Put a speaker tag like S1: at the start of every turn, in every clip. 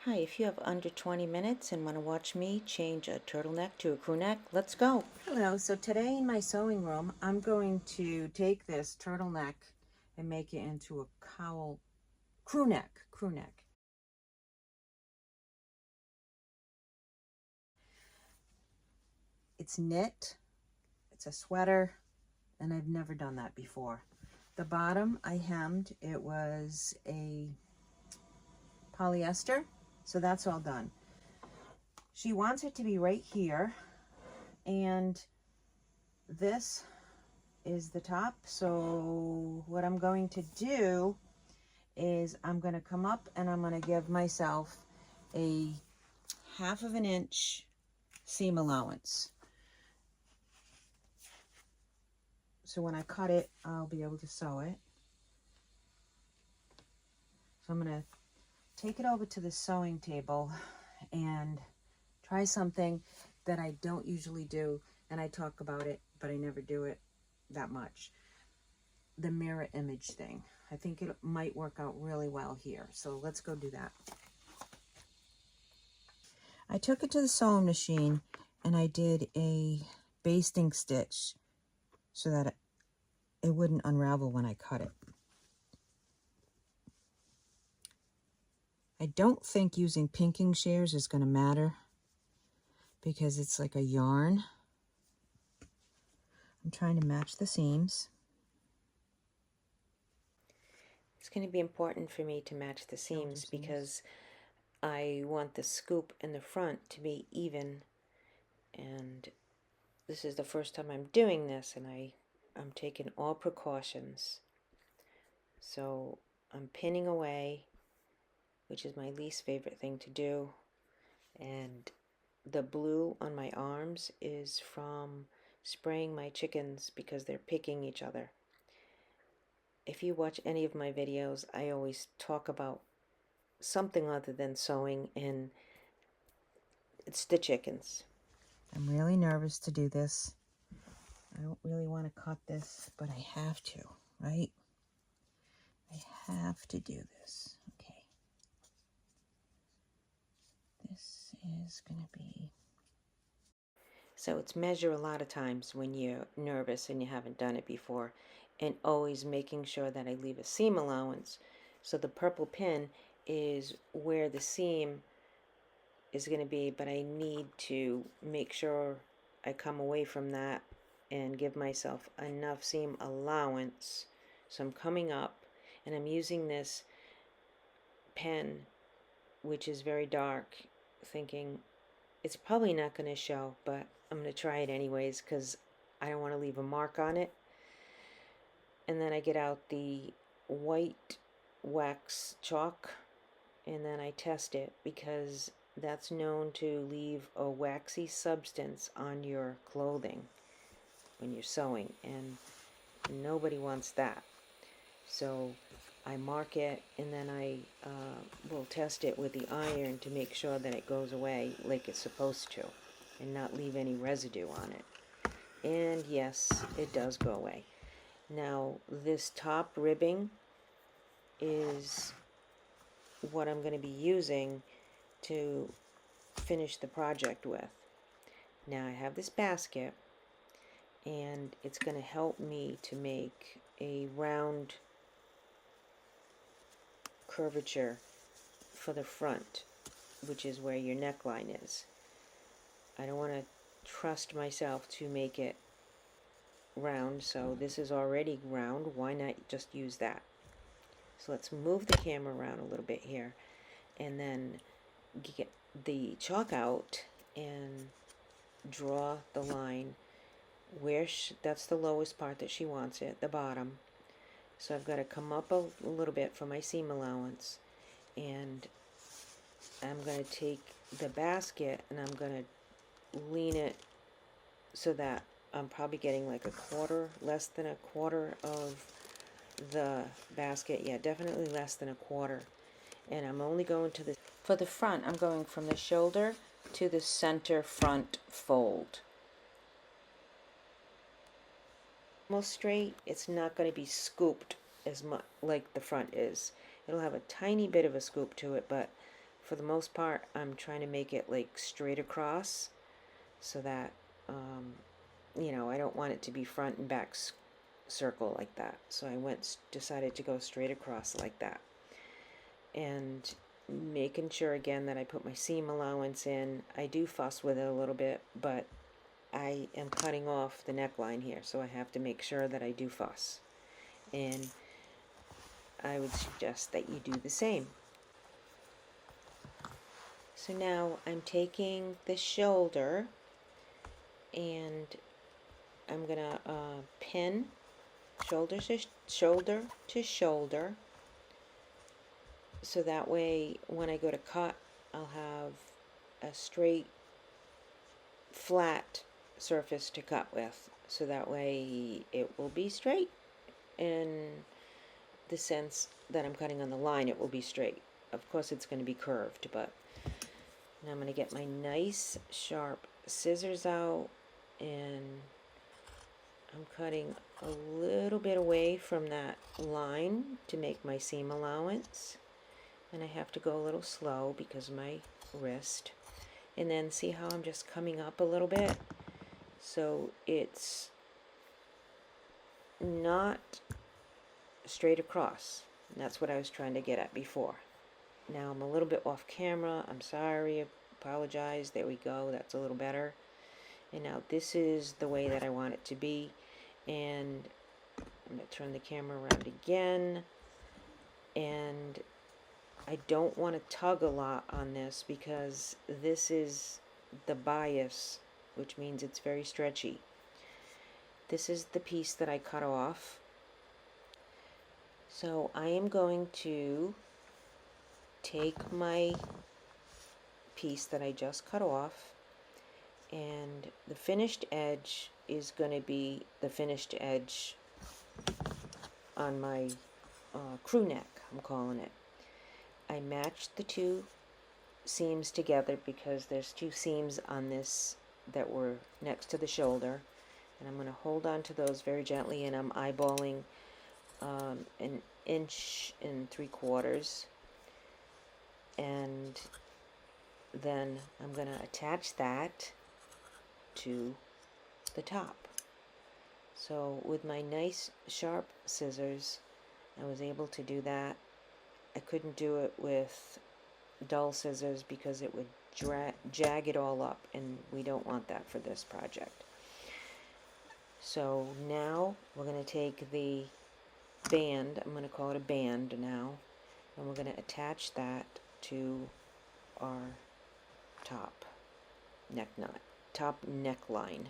S1: Hi, if you have under 20 minutes and want to watch me change a turtleneck to a crew neck, let's go.
S2: Hello, so today in my sewing room, I'm going to take this turtleneck and make it into a cowl crew neck. It's knit, it's a sweater, and I've never done that before. The bottom I hemmed, it was a polyester, so that's all done. She wants it to be right here, and this is the top. So what I'm going to do is I'm going to come up and I'm going to give myself a 1/2 inch seam allowance. So when I cut it, I'll be able to sew it. So I'm going to take it over to the sewing table and try something that I don't usually do, and I talk about it, but I never do it that much. The mirror image thing. I think it might work out really well here. So let's go do that. I took it to the sewing machine and I did a basting stitch so that it wouldn't unravel when I cut it. I don't think using pinking shears is going to matter because it's like a yarn. I'm trying to match the seams.
S1: It's going to be important for me to match the seams because I want the scoop in the front to be even, and this is the first time I'm doing this, and I'm taking all precautions. So I'm pinning away, which is my least favorite thing to do, and the blue on my arms is from spraying my chickens because they're picking each other. If you watch any of my videos, I always talk about something other than sewing, and it's the chickens.
S2: I'm really nervous to do this. I don't really want to cut this, but I have to, right? I have to do this. Okay. This is going to be...
S1: So it's measure a lot of times when you're nervous and you haven't done it before, and always making sure that I leave a seam allowance. So the purple pin is where the seam is going to be, but I need to make sure I come away from that and give myself enough seam allowance. So I'm coming up and I'm using this pen, which is very dark, thinking it's probably not going to show, but I'm going to try it anyways because I don't want to leave a mark on it. And then I get out the white wax chalk and then I test it because that's known to leave a waxy substance on your clothing when you're sewing, and nobody wants that. So I mark it, and then I will test it with the iron to make sure that it goes away like it's supposed to and not leave any residue on it. And yes, it does go away. Now this top ribbing is what I'm going to be using to finish the project with. Now I have this basket, and it's going to help me to make a round curvature for the front, which is where your neckline is. I don't want to trust myself to make it round, so this is already round. Why not just use that? So let's move the camera around a little bit here and then get the chalk out and draw the line where that's the lowest part that she wants it, the bottom. So I've got to come up a little bit for my seam allowance, and I'm going to take the basket and I'm going to lean it so that I'm probably getting like a quarter, less than a quarter of the basket. Yeah, definitely less than a quarter. And I'm only going to the, for the front, I'm going from the shoulder to the center front fold. Almost straight. It's not going to be scooped as much like the front is. It'll have a tiny bit of a scoop to it, but for the most part, I'm trying to make it like straight across so that, you know, I don't want it to be front and back circle like that. So I decided to go straight across like that. And making sure again that I put my seam allowance in. I do fuss with it a little bit, but I am cutting off the neckline here, so I have to make sure that I do fuss. And I would suggest that you do the same. So now I'm taking the shoulder and I'm gonna pin shoulder to shoulder, so that way when I go to cut, I'll have a straight, flat surface to cut with, so that way it will be straight. In the sense that I'm cutting on the line, it will be straight. Of course it's going to be curved, but now I'm going to get my nice sharp scissors out, and I'm cutting a little bit away from that line to make my seam allowance, and I have to go a little slow because of my wrist. And then see how I'm just coming up a little bit, so it's not straight across. And that's what I was trying to get at before. Now I'm a little bit off camera. I'm sorry. Apologize. There we go. That's a little better. And now this is the way that I want it to be. And I'm going to turn the camera around again. And I don't want to tug a lot on this because this is the bias, which means it's very stretchy. This is the piece that I cut off. So I am going to take my piece that I just cut off, and the finished edge is going to be the finished edge on my crew neck, I'm calling it. I matched the two seams together because there's two seams on this that were next to the shoulder, and I'm going to hold on to those very gently, and I'm eyeballing an 1 3/4 inches, and then I'm going to attach that to the top. So with my nice sharp scissors, I was able to do that. I couldn't do it with dull scissors because it would jag it all up, and we don't want that for this project. So now we're going to take the band, I'm going to call it a band now, and we're going to attach that to our top neckline.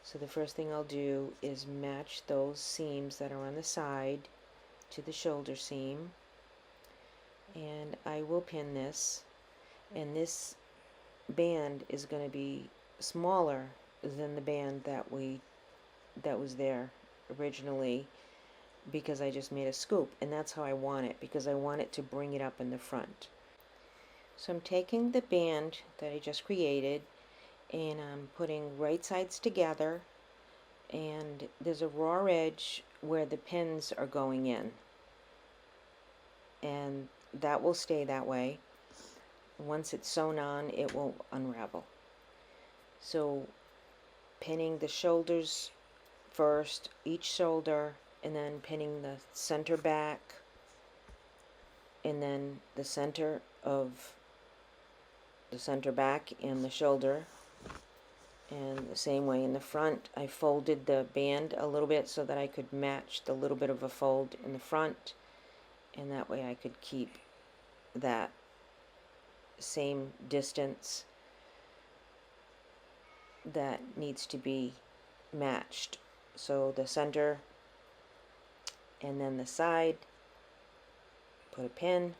S1: So the first thing I'll do is match those seams that are on the side to the shoulder seam, and I will pin this, and this band is going to be smaller than the band that was there originally, because I just made a scoop, and that's how I want it, because I want it to bring it up in the front. So I'm taking the band that I just created, and I'm putting right sides together, and there's a raw edge where the pins are going in, and that will stay that way. Once it's sewn on, it won't unravel. So pinning the shoulders first, each shoulder, and then pinning the center back, and then the center of the center back and the shoulder. And the same way in the front, I folded the band a little bit so that I could match the little bit of a fold in the front, and that way I could keep that same distance that needs to be matched. So the center and then the side, put a pin,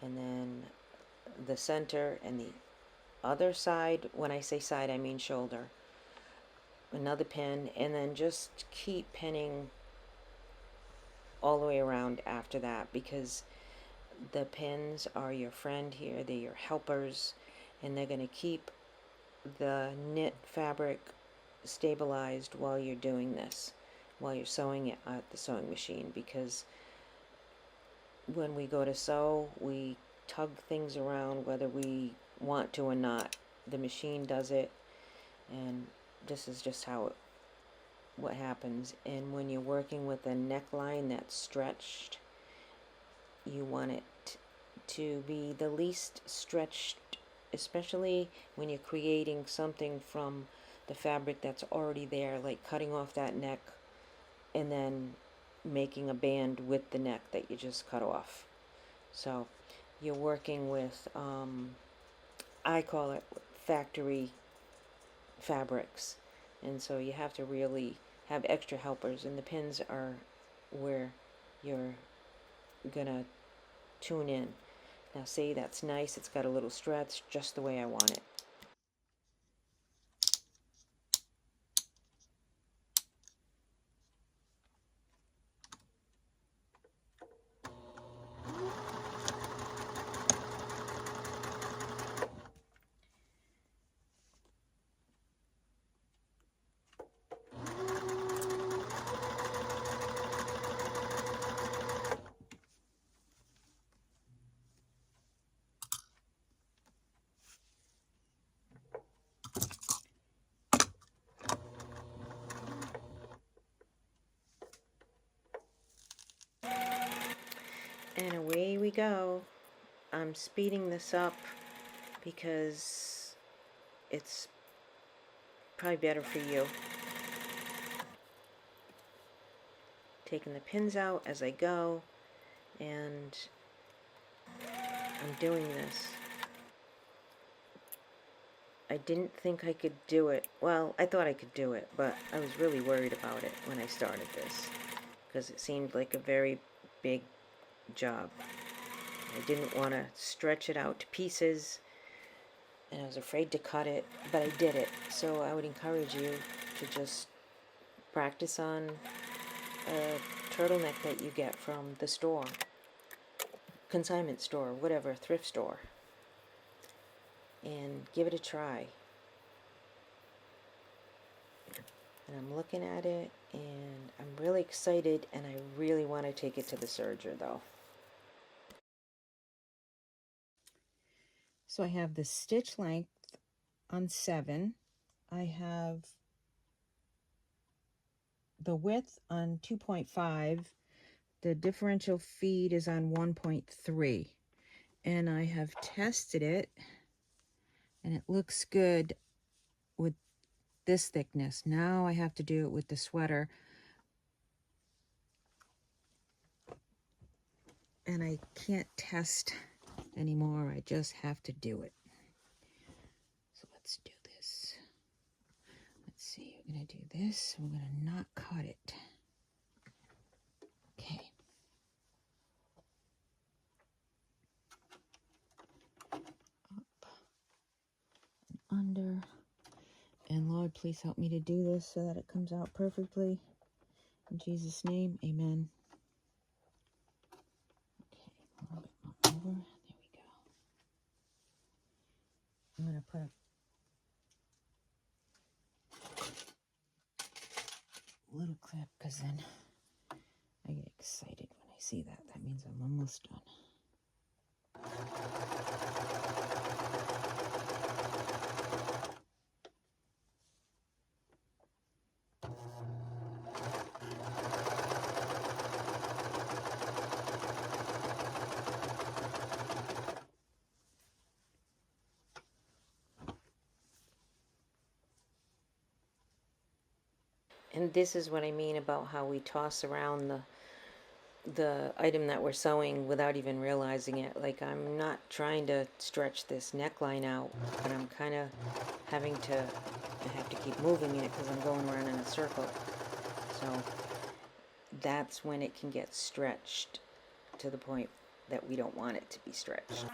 S1: and then the center and the other side, when I say side I mean shoulder, another pin, and then just keep pinning all the way around after that, because the pins are your friend here, they're your helpers, and they're going to keep the knit fabric stabilized while you're doing this, while you're sewing it at the sewing machine, because when we go to sew, we tug things around whether we want to or not. The machine does it, and this is just how what happens. And when you're working with a neckline that's stretched, you want it to be the least stretched, especially when you're creating something from the fabric that's already there, like cutting off that neck and then making a band with the neck that you just cut off. So you're working with, I call it factory fabrics, and so you have to really have extra helpers, and the pins are where you're gonna tune in. Now see, that's nice, it's got a little stretch just the way I want it. And away we go. I'm speeding this up because it's probably better for you. Taking the pins out as I go, and I'm doing this. I didn't think I could do it. Well, I thought I could do it, but I was really worried about it when I started this because it seemed like a very big job. I didn't want to stretch it out to pieces, and I was afraid to cut it, but I did it. So I would encourage you to just practice on a turtleneck that you get from the store, consignment store, whatever, thrift store, and give it a try. And I'm looking at it, and I'm really excited, and I really want to take it to the serger, though. So I have the stitch length on 7. I have the width on 2.5. The differential feed is on 1.3. And I have tested it, and it looks good with this thickness. Now I have to do it with the sweater. And I can't test anymore. I just have to do it. So let's do this. Let's see, we're going to do this. We're going to not cut it. Okay. Up and under. And Lord, please help me to do this so that it comes out perfectly. In Jesus' name, amen. Okay, a little bit more over. There we go. I'm going to put a little clip because then I get excited when I see that. That means I'm almost done. And this is what I mean about how we toss around the item that we're sewing without even realizing it. Like, I'm not trying to stretch this neckline out, but I'm kind of having to, I have to keep moving it because I'm going around in a circle. So that's when it can get stretched to the point that we don't want it to be stretched.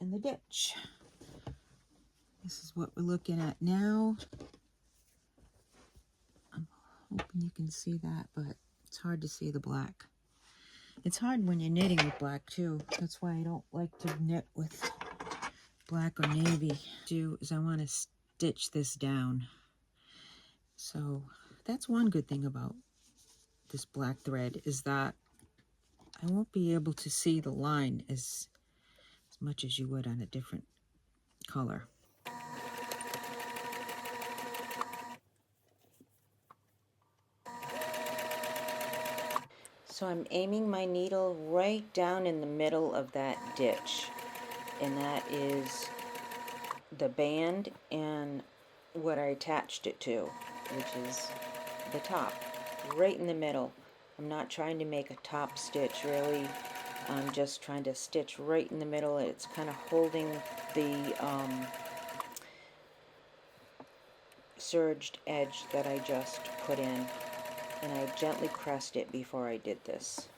S2: in the ditch. This is what we're looking at now. I'm hoping you can see that, but it's hard to see the black. It's hard when you're knitting with black too. That's why I don't like to knit with black or navy. Do is I want to stitch this down. So that's one good thing about this black thread, is that I won't be able to see the line as much as you would on a different color.
S1: So I'm aiming my needle right down in the middle of that ditch, and that is the band and what I attached it to, which is the top, right in the middle. I'm not trying to make a top stitch really. I'm just trying to stitch right in the middle. It's kind of holding the serged edge that I just put in, and I gently pressed it before I did this.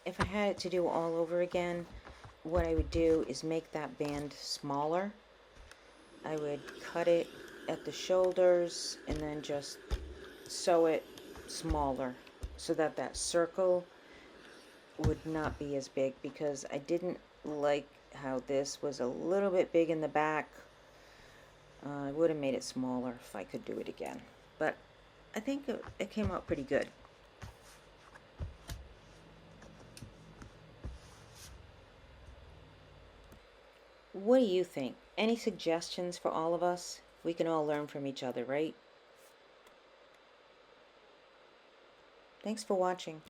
S1: If I had it to do all over again, what I would do is make that band smaller. I would cut it at the shoulders and then just sew it smaller so that that circle would not be as big, because I didn't like how this was a little bit big in the back. I would have made it smaller if I could do it again, but I think it came out pretty good. What do you think? Any suggestions for all of us? We can all learn from each other, right? Thanks for watching.